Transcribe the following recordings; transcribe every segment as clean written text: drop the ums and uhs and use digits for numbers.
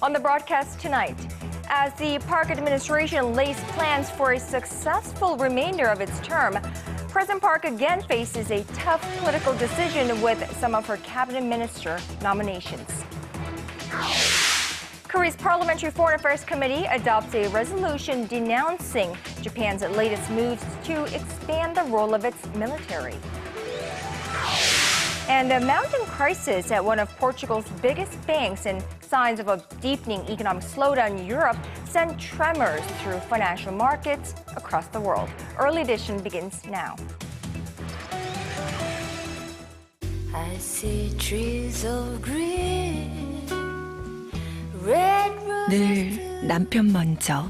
On the broadcast tonight, as the Park administration lays plans for a successful remainder of its term, President Park again faces a tough political decision with some of her cabinet minister nominations. Korea's Parliamentary Foreign Affairs Committee adopts a resolution denouncing Japan's latest moves to expand the role of its military. And a mounting crisis at one of Portugal's biggest banks and signs of a deepening economic slowdown in Europe send tremors through financial markets across the world. Early edition begins now. I see trees of green, red 늘 남편 먼저,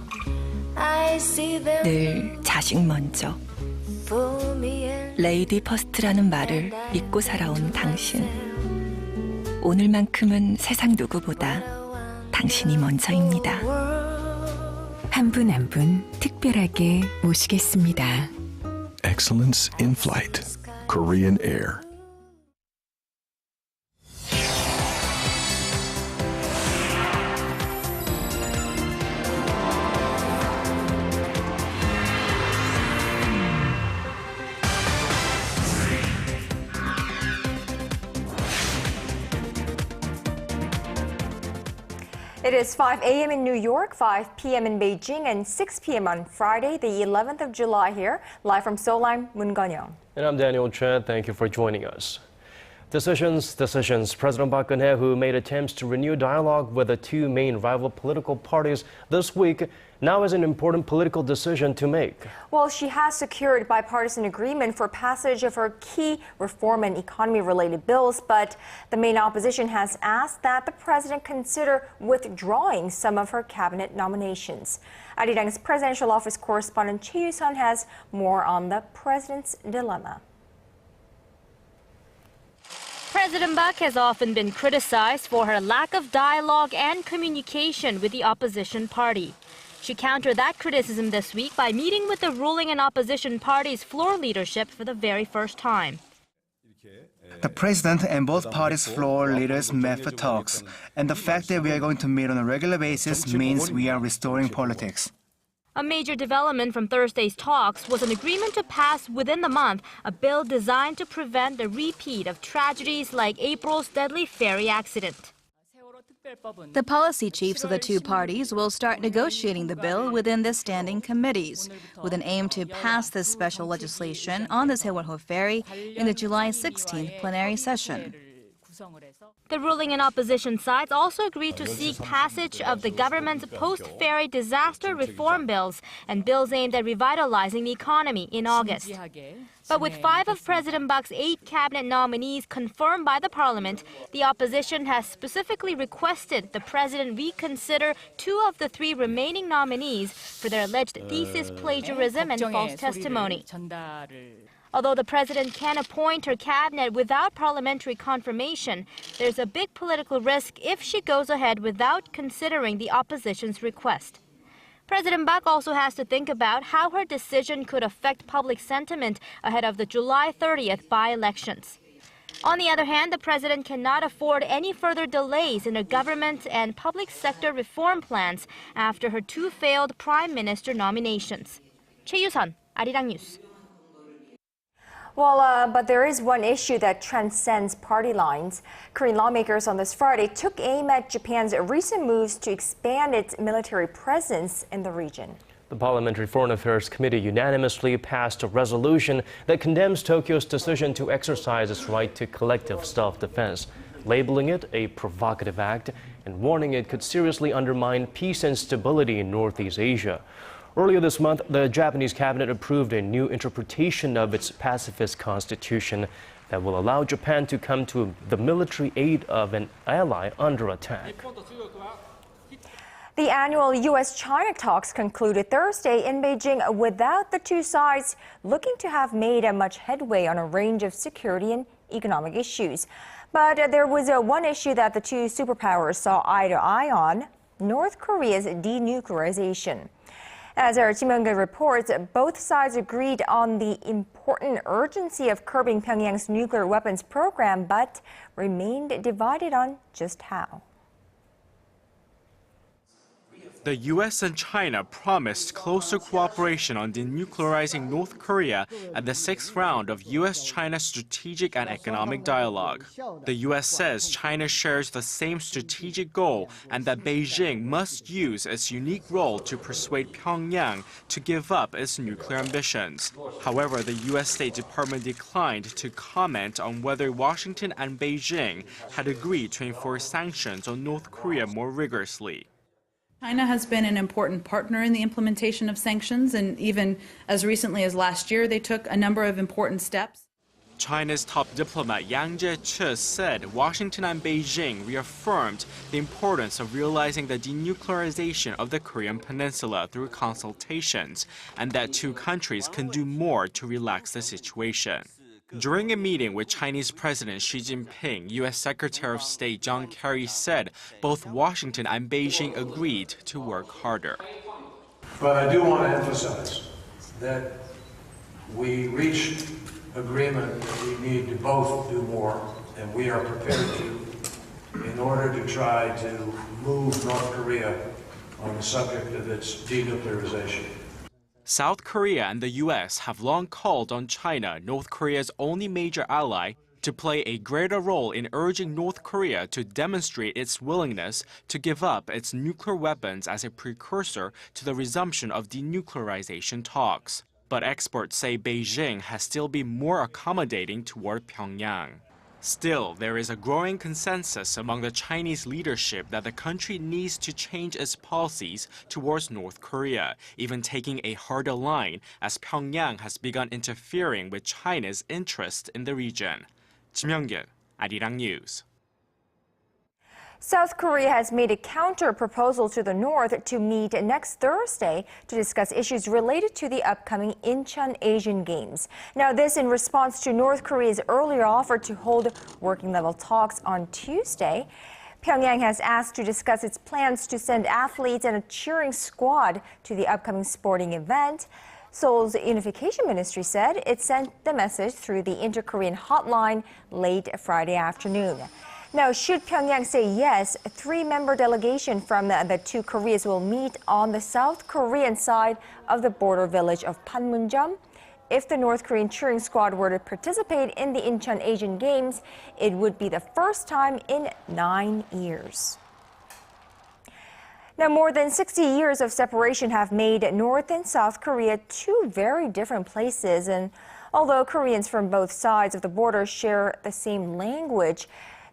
I see them 늘 자식 먼저. for me and 레이디 퍼스트라는 말을 믿고 살아온 당신. 오늘만큼은 세상 누구보다 당신이 먼저입니다. 한 분 한 분 특별하게 모시겠습니다. Excellence in Flight, Korean Air. It is 5 a.m. in New York, 5 p.m. in Beijing, and 6 p.m. on Friday, the 11th of July here. Live from Seoul, I'm Moon Gun-young. And I'm Daniel Chen. Thank you for joining us. Decisions. President Park Geun-hye, made attempts to renew dialogue with the two main rival political parties this week, now has an important political decision to make. Well, she has secured bipartisan agreement for passage of her key reform and economy-related bills, but the main opposition has asked that the president consider withdrawing some of her cabinet nominations. Arirang's presidential office correspondent Choi Yoo-sun has more on the president's dilemma. President Park has often been criticized for her lack of dialogue and communication with the opposition party. She countered that criticism this week by meeting with the ruling and opposition parties' floor leadership for the very first time. The president and both parties' floor leaders met for talks, and the fact that we are going to meet on a regular basis means we are restoring politics. A major development from Thursday's talks was an agreement to pass within the month a bill designed to prevent the repeat of tragedies like April's deadly ferry accident. The policy chiefs of the two parties will start negotiating the bill within the standing committees, with an aim to pass this special legislation on the Sewol-ho ferry in the July 16th plenary session. The ruling and opposition sides also agreed to seek passage of the government's post-ferry disaster reform bills and bills aimed at revitalizing the economy in August. But with 5 of President Park's 8 cabinet nominees confirmed by the parliament, the opposition has specifically requested the president reconsider 2 of the 3 remaining nominees for their alleged thesis plagiarism and false testimony. Although the president can appoint her cabinet without parliamentary confirmation, there's a big political risk if she goes ahead without considering the opposition's request. President Park also has to think about how her decision could affect public sentiment ahead of the July 30th by-elections. On the other hand, the president cannot afford any further delays in her government and public sector reform plans after her 2 failed prime minister nominations. Choi Yoo-sun, Arirang News. Well, but there is one issue that transcends party lines. Korean lawmakers on this Friday took aim at Japan's recent moves to expand its military presence in the region. The Parliamentary Foreign Affairs Committee unanimously passed a resolution that condemns Tokyo's decision to exercise its right to collective self-defense, labeling it a provocative act and warning it could seriously undermine peace and stability in Northeast Asia. Earlier this month, the Japanese cabinet approved a new interpretation of its pacifist constitution that will allow Japan to come to the military aid of an ally under attack. The annual US-China talks concluded Thursday in Beijing without the two sides looking to have made much headway on a range of security and economic issues. But there was one issue that the two superpowers saw eye to eye on: North Korea's denuclearization. As our Kim Young-gun reports, both sides agreed on the important urgency of curbing Pyongyang's nuclear weapons program, but remained divided on just how. The US and China promised closer cooperation on denuclearizing North Korea at the 6th round of US-China strategic and economic dialogue. The US says China shares the same strategic goal and that Beijing must use its unique role to persuade Pyongyang to give up its nuclear ambitions. However, the US State Department declined to comment on whether Washington and Beijing had agreed to enforce sanctions on North Korea more rigorously. China has been an important partner in the implementation of sanctions, and even as recently as last year, they took a number of important steps. China's top diplomat Yang Jiechi said Washington and Beijing reaffirmed the importance of realizing the denuclearization of the Korean peninsula through consultations, and that two countries can do more to relax the situation. During a meeting with Chinese President Xi Jinping, U.S. Secretary of State John Kerry said both Washington and Beijing agreed to work harder. But I do want to emphasize that we reached agreement that we need to both do more, and we are prepared to, in order to try to move North Korea on the subject of its denuclearization. South Korea and the U.S. have long called on China, North Korea's only major ally, to play a greater role in urging North Korea to demonstrate its willingness to give up its nuclear weapons as a precursor to the resumption of denuclearization talks. But experts say Beijing has still been more accommodating toward Pyongyang. Still, there is a growing consensus among the Chinese leadership that the country needs to change its policies towards North Korea, even taking a harder line as Pyongyang has begun interfering with China's interest in the region. Kim Young-gil, Arirang News. South Korea has made a counter-proposal to the North to meet next Thursday to discuss issues related to the upcoming Incheon Asian Games. Now, this in response to North Korea's earlier offer to hold working-level talks on Tuesday. Pyongyang has asked to discuss its plans to send athletes and a cheering squad to the upcoming sporting event. Seoul's Unification Ministry said it sent the message through the Inter-Korean hotline late Friday afternoon. Now, should Pyongyang say yes, a three-member delegation from the two Koreas will meet on the South Korean side of the border village of Panmunjom. If the North Korean cheering squad were to participate in the Incheon Asian Games, it would be the first time in 9 years. Now, more than 60 years of separation have made North and South Korea two very different places. And although Koreans from both sides of the border share the same language,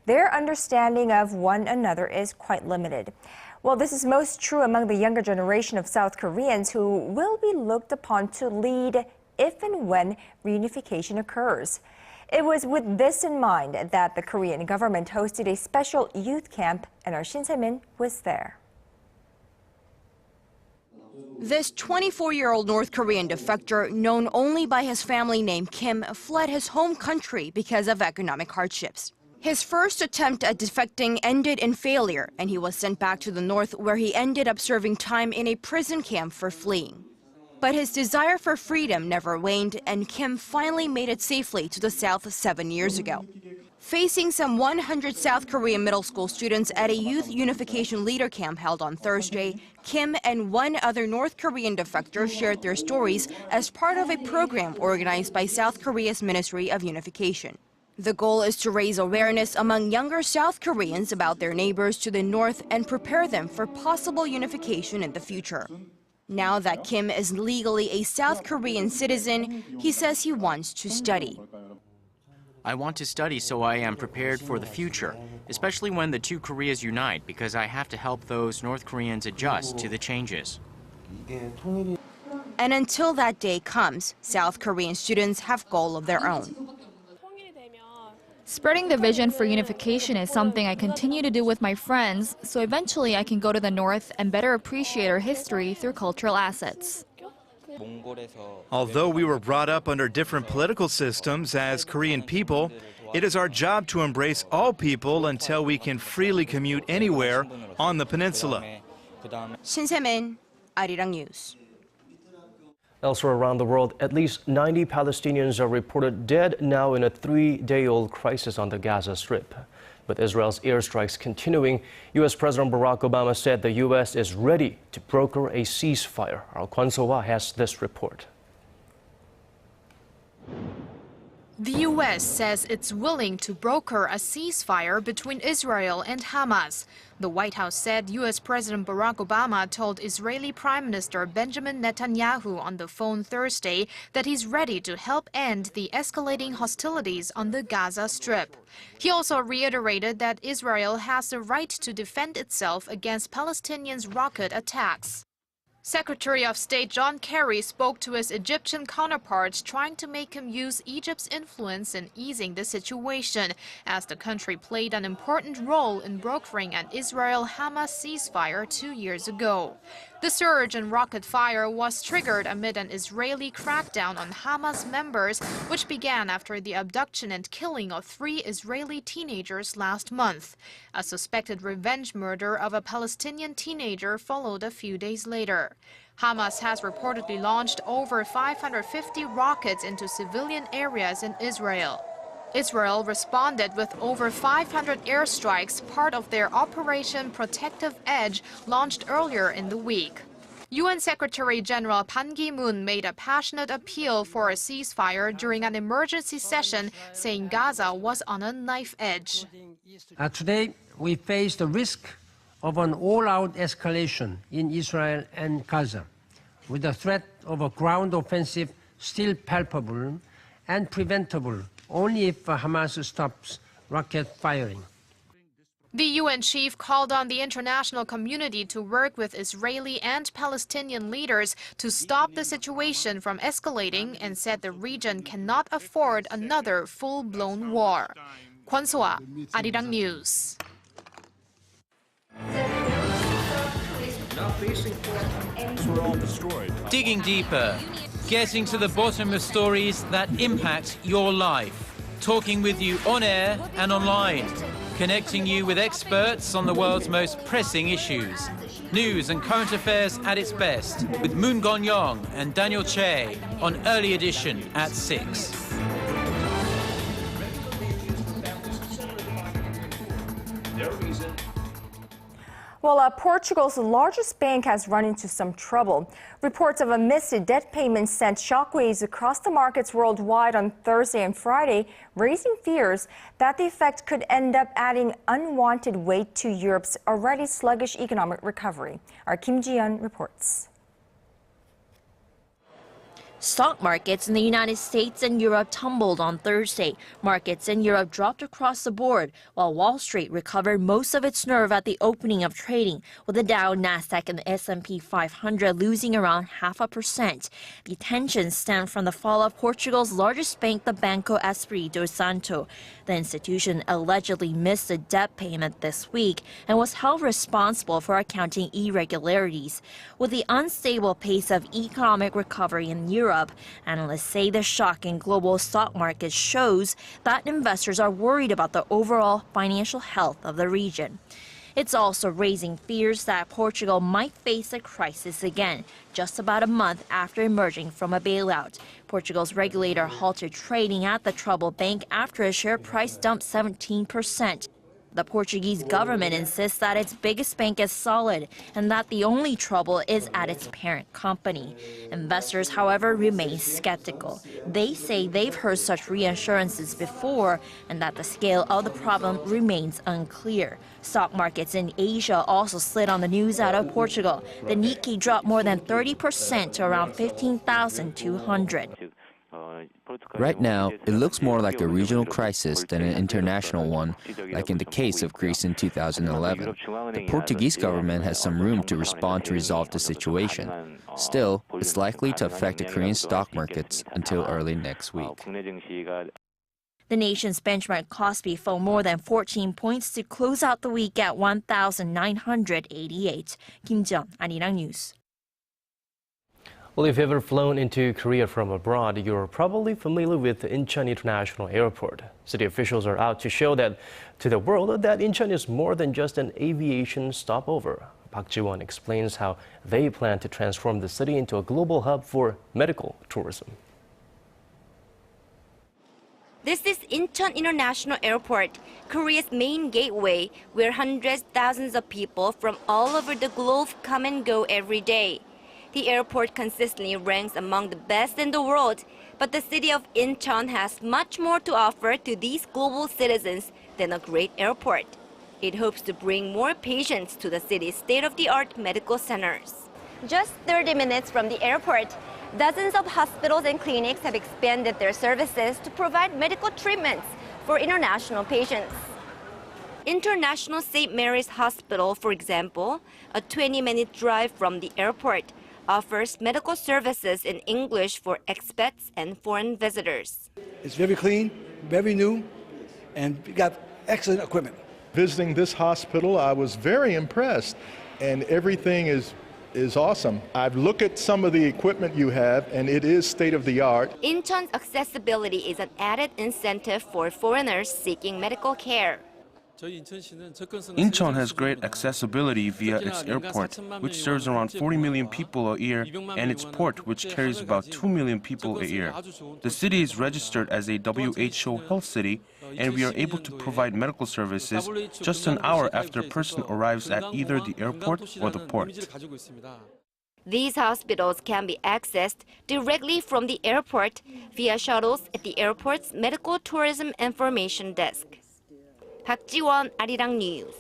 their understanding of one another is quite limited. Well, this is most true among the younger generation of South Koreans who will be looked upon to lead if and when reunification occurs. It was with this in mind that the Korean government hosted a special youth camp, and our Shin Se-min was there. This 24-year-old North Korean defector, known only by his family name Kim, fled his home country because of economic hardships. His first attempt at defecting ended in failure, and he was sent back to the north, where he ended up serving time in a prison camp for fleeing. But his desire for freedom never waned, and Kim finally made it safely to the south 7 years ago. Facing some 100 South Korean middle school students at a youth unification leader camp held on Thursday, Kim and one other North Korean defector shared their stories as part of a program organized by South Korea's Ministry of Unification. The goal is to raise awareness among younger South Koreans about their neighbors to the north and prepare them for possible unification in the future. Now that Kim is legally a South Korean citizen, he says he wants to study. I want to study so I am prepared for the future, especially when the two Koreas unite, because I have to help those North Koreans adjust to the changes. And until that day comes, South Korean students have goals of their own. Spreading the vision for unification is something I continue to do with my friends, so eventually I can go to the North and better appreciate our history through cultural assets. Although we were brought up under different political systems as Korean people, it is our job to embrace all people until we can freely commute anywhere on the peninsula. Shin Se-min, Arirang News. Elsewhere around the world, at least 90 Palestinians are reported dead now in a 3-day-old crisis on the Gaza Strip. With Israel's airstrikes continuing, U.S. President Barack Obama said the U.S. is ready to broker a ceasefire. Our Kwon So-hwa has this report. The U.S. says it's willing to broker a ceasefire between Israel and Hamas. The White House said U.S. President Barack Obama told Israeli Prime Minister Benjamin Netanyahu on the phone Thursday that he's ready to help end the escalating hostilities on the Gaza Strip. He also reiterated that Israel has the right to defend itself against Palestinians' rocket attacks. Secretary of State John Kerry spoke to his Egyptian counterparts, trying to make him use Egypt's influence in easing the situation, as the country played an important role in brokering an Israel-Hamas ceasefire 2 years ago. The surge in rocket fire was triggered amid an Israeli crackdown on Hamas members, which began after the abduction and killing of 3 Israeli teenagers last month. A suspected revenge murder of a Palestinian teenager followed a few days later. Hamas has reportedly launched over 550 rockets into civilian areas in Israel. Israel responded with over 500 airstrikes, part of their Operation Protective Edge, launched earlier in the week. UN Secretary General Ban Ki-moon made a passionate appeal for a ceasefire during an emergency session, saying Gaza was on a knife edge. Today, we face the risk of an all-out escalation in Israel and Gaza, with the threat of a ground offensive still palpable and preventable only if Hamas stops rocket firing. The UN chief called on the international community to work with Israeli and Palestinian leaders to stop the situation from escalating and said the region cannot afford another full-blown war. Kwon So-hwa, Arirang News. Digging deeper, getting to the bottom of stories that impact your life, talking with you on air and online, connecting you with experts on the world's most pressing issues. News and current affairs at its best with Moon Gon-young and Daniel Che on Early Edition at 6. Well, Portugal's largest bank has run into some trouble. Reports of a missed debt payment sent shockwaves across the markets worldwide on Thursday and Friday, raising fears that the effect could end up adding unwanted weight to Europe's already sluggish economic recovery. Our Kim Ji-yeon reports. Stock markets in the United States and Europe tumbled on Thursday. Markets in Europe dropped across the board, while Wall Street recovered most of its nerve at the opening of trading, with the Dow, Nasdaq, and the S&P 500 losing around 0.5%. The tensions stem from the fall of Portugal's largest bank, the Banco Espírito Santo. The institution allegedly missed a debt payment this week and was held responsible for accounting irregularities. With the unstable pace of economic recovery in Europe, analysts say the shock in global stock markets shows that investors are worried about the overall financial health of the region. It's also raising fears that Portugal might face a crisis again, just about a month after emerging from a bailout. Portugal's regulator halted trading at the troubled bank after a share price dumped 17%. The Portuguese government insists that its biggest bank is solid and that the only trouble is at its parent company. Investors, however, remain skeptical. They say they've heard such reassurances before and that the scale of the problem remains unclear. Stock markets in Asia also slid on the news out of Portugal. The Nikkei dropped more than 30% to around 15,200. Right now, it looks more like a regional crisis than an international one, like in the case of Greece in 2011. The Portuguese government has some room to respond to resolve the situation. Still, it's likely to affect the Korean stock markets until early next week. The nation's benchmark Kospi fell more than 14 points to close out the week at 1,988. Kim Ji-yeon, Arirang News. Well, if you've ever flown into Korea from abroad, you're probably familiar with Incheon International Airport. City officials are out to show that to the world that Incheon is more than just an aviation stopover. Park Ji-won explains how they plan to transform the city into a global hub for medical tourism. This is Incheon International Airport, Korea's main gateway, where hundreds, thousands of people from all over the globe come and go every day. The airport consistently ranks among the best in the world, but the city of Incheon has much more to offer to these global citizens than a great airport. It hopes to bring more patients to the city's state-of-the-art medical centers. Just 30 minutes from the airport, dozens of hospitals and clinics have expanded their services to provide medical treatments for international patients. International St. Mary's Hospital, for example, a 20-minute drive from the airport, offers medical services in English for expats and foreign visitors. It's very clean, very new, and we got excellent equipment. Visiting this hospital, I was very impressed, and everything is awesome. I've looked at some of the equipment you have, and it is state-of-the-art. Incheon's accessibility is an added incentive for foreigners seeking medical care. Incheon has great accessibility via its airport, which serves around 40 million people a year, and its port, which carries about 2 million people a year. The city is registered as a WHO health city, and we are able to provide medical services just an hour after a person arrives at either the airport or the port. These hospitals can be accessed directly from the airport via shuttles at the airport's Medical Tourism Information Desk. Park Ji-won, Arirang News.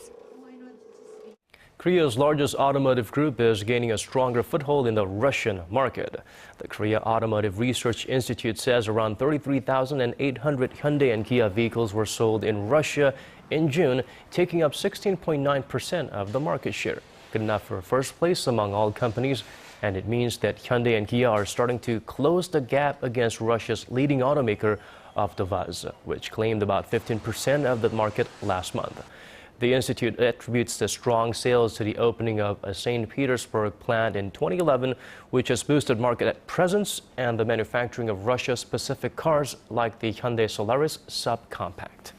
Korea's largest automotive group is gaining a stronger foothold in the Russian market. The Korea Automotive Research Institute says around 33,800 Hyundai and Kia vehicles were sold in Russia in June, taking up 16.9% of the market share. Good enough for first place among all companies, and it means that Hyundai and Kia are starting to close the gap against Russia's leading automaker, OLED, which claimed about 15% of the market last month. The institute attributes the strong sales to the opening of a St. Petersburg plant in 2011, which has boosted market presence and the manufacturing of Russia-specific cars like the Hyundai Solaris subcompact.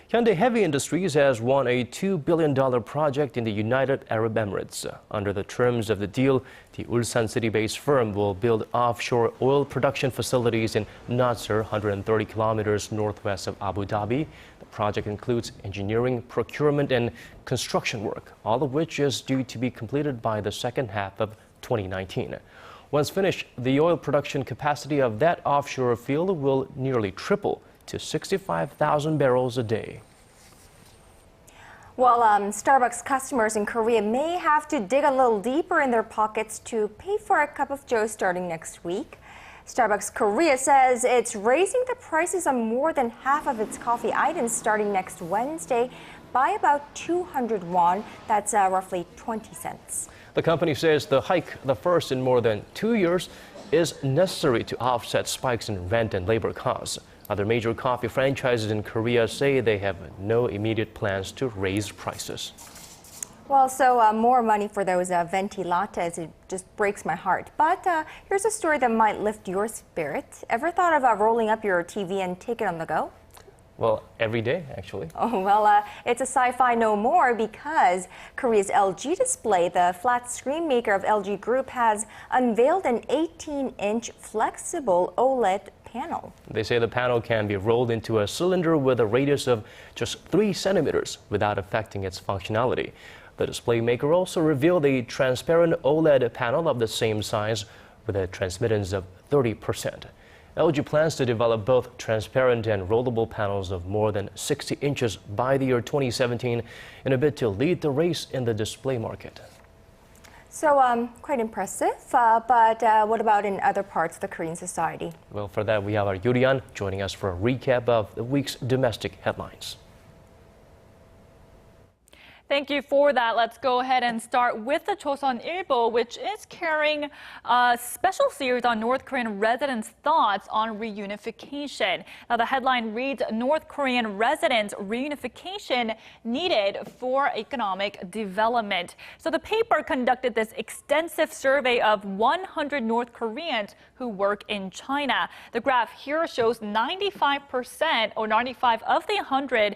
Hyundai Heavy Industries has won a $2 billion project in the United Arab Emirates. Under the terms of the deal, the Ulsan city-based firm will build offshore oil production facilities in Nasser, 130 kilometers northwest of Abu Dhabi. The project includes engineering, procurement, and construction work, all of which is due to be completed by the second half of 2019. Once finished, the oil production capacity of that offshore field will nearly triple to 65,000 barrels a day. Well, Starbucks customers in Korea may have to dig a little deeper in their pockets to pay for a cup of joe starting next week. Starbucks Korea says it's raising the prices on more than half of its coffee items starting next Wednesday by about 200 won. That's roughly 20 cents. The company says the hike, the first in more than 2 years, is necessary to offset spikes in rent and labor costs. Other major coffee franchises in Korea say they have no immediate plans to raise prices. Well, so more money for those venti lattes, it just breaks my heart. But here's a story that might lift your spirit. Ever thought of rolling up your TV and take it on the go? Well, every day, actually. Oh, well, it's a sci-fi no more because Korea's LG Display, the flat screen maker of LG Group, has unveiled an 18-inch flexible OLED panel. They say the panel can be rolled into a cylinder with a radius of just 3 centimeters without affecting its functionality. The display maker also revealed a transparent OLED panel of the same size with a transmittance of 30%. LG plans to develop both transparent and rollable panels of more than 60 inches by the year 2017 in a bid to lead the race in the display market. So, quite impressive. But what about in other parts of the Korean society? Well, for that, we have our Yurian joining us for a recap of the week's domestic headlines. Thank you for that. Let's go ahead and start with the Chosun Ilbo, which is carrying a special series on North Korean residents' thoughts on reunification. Now, the headline reads, North Korean residents' reunification needed for economic development. So the paper conducted this extensive survey of 100 North Koreans who work in China. The graph here shows 95% or 95 of the 100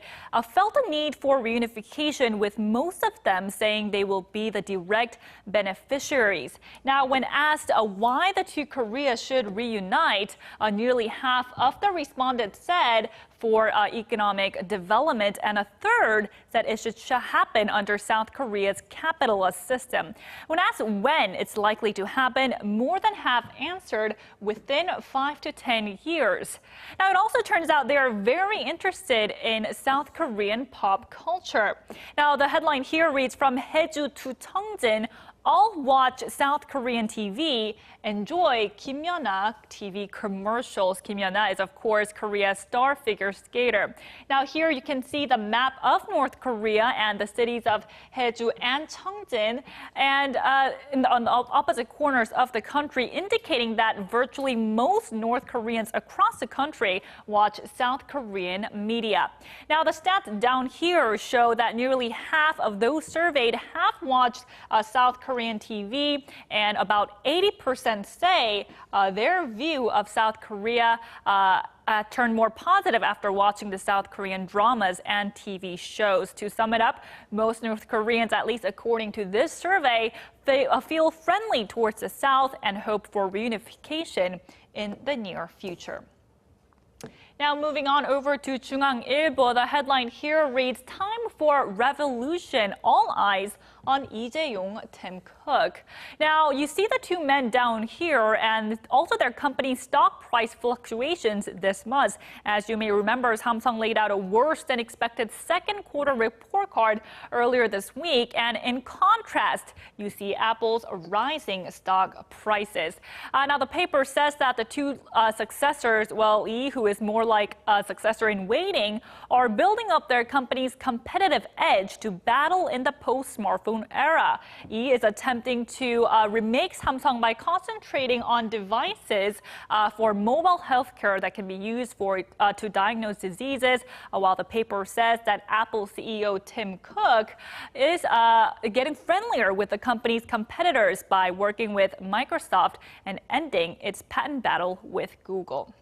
felt a need for reunification, with most of them saying they will be the direct beneficiaries. Now, when asked why the two Koreas should reunite, nearly half of the respondents said for economic development, and a third said it should happen under South Korea's capitalist system. When asked when it's likely to happen, more than half answered within 5 to 10 years. Now, it also turns out they are very interested in South Korean pop culture. Now, the headline here reads, "From Haeju to Cheongjin, all watch South Korean TV, enjoy Kim Yeona TV commercials." Kim Yeona is, of course, Korea's star figure skater. Now, here you can see the map of North Korea and the cities of Haeju and Cheongjin, and on the opposite corners of the country, indicating that virtually most North Koreans across the country watch South Korean media. Now, the stats down here show that nearly half of those surveyed have watched South Korean TV, and about 80% say their view of South Korea turned more positive after watching the South Korean dramas and TV shows. To sum it up, most North Koreans, at least according to this survey, they feel friendly towards the South and hope for reunification in the near future. Now, moving on over to 중앙일보, the headline here reads, "Time for revolution, all eyes on Lee Jae-yong, Tim Cook." Now, you see the two men down here and also their company's stock price fluctuations this month. As you may remember, Samsung laid out a worse than expected second quarter report card earlier this week. And in contrast, you see Apple's rising stock prices. Now, the paper says that the two successors, well, Lee, who is more like a successor in waiting, are building up their company's competitive edge to battle in the post-smartphone era. Lee is attempting to remake Samsung by concentrating on devices for mobile healthcare that can be used for to diagnose diseases, while the paper says that Apple CEO Tim Cook is getting friendlier with the company's competitors by working with Microsoft and ending its patent battle with Google.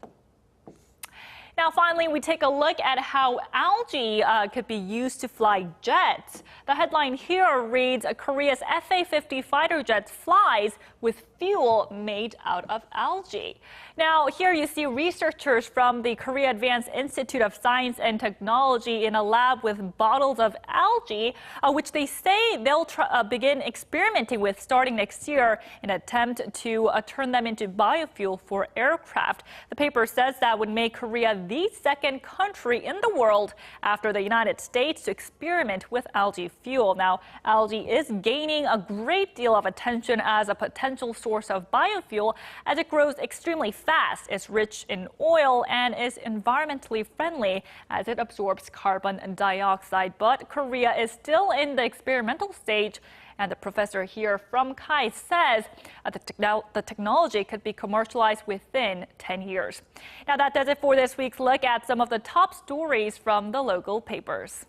Now, finally, we take a look at how algae could be used to fly jets. The headline here reads, "Korea's FA-50 fighter jet flies with fuel made out of algae." Now, here you see researchers from the Korea Advanced Institute of Science and Technology in a lab with bottles of algae, which they say they'll begin experimenting with starting next year in an attempt to turn them into biofuel for aircraft. The paper says that would make Korea the second country in the world after the United States to experiment with algae fuel. Now, algae is gaining a great deal of attention as a potential source of biofuel as it grows extremely fast, is rich in oil, and is environmentally friendly as it absorbs carbon dioxide. But Korea is still in the experimental stage, and the professor here from KAI says the technology could be commercialized within 10 years. Now, that does it for this week's look at some of the top stories from the local papers.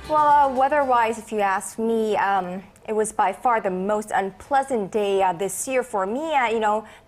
Well, weather-wise, if you ask me, it was by far the most unpleasant day this year for me.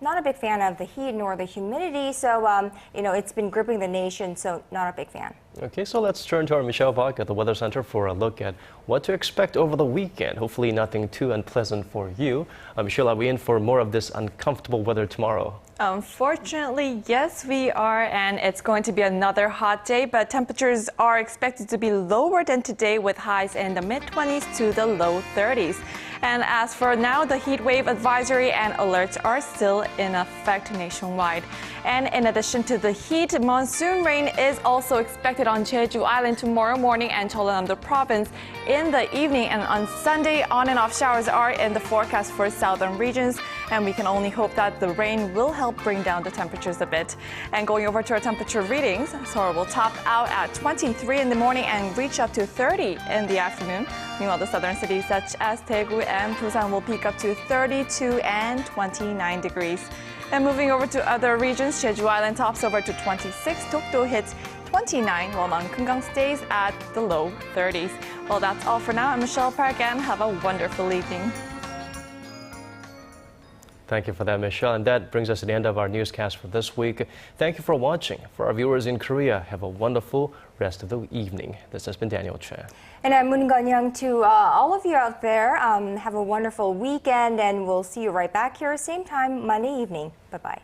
Not a big fan of the heat nor the humidity, so it's been gripping the nation, so not a big fan. Okay, so let's turn to our Michelle Bach at the Weather Center for a look at what to expect over the weekend. Hopefully nothing too unpleasant for you. Michelle, are we in for more of this uncomfortable weather tomorrow? Unfortunately, yes, we are, and it's going to be another hot day, but temperatures are expected to be lower than today with highs in the mid-20s to the low 30s. And as for now, the heat wave advisory and alerts are still in effect nationwide. And in addition to the heat, monsoon rain is also expected on Jeju Island tomorrow morning and Jeollanam province in the evening. And on Sunday, on and off showers are in the forecast for southern regions. And we can only hope that the rain will help bring down the temperatures a bit. And going over to our temperature readings, Seoul will top out at 23 in the morning and reach up to 30 in the afternoon. Meanwhile, the southern cities such as Daegu and Busan will peak up to 32 and 29 degrees. And moving over to other regions, Jeju Island tops over to 26, Dokdo hits 29, while Mankungang stays at the low 30s. Well, that's all for now. I'm Michelle Park, and have a wonderful evening. Thank you for that, Michelle. And that brings us to the end of our newscast for this week. Thank you for watching. For our viewers in Korea, have a wonderful rest of the evening. This has been Daniel Choi. And I'm Moon Ganyang. To all of you out there, have a wonderful weekend, and we'll see you right back here same time Monday evening. Bye-bye.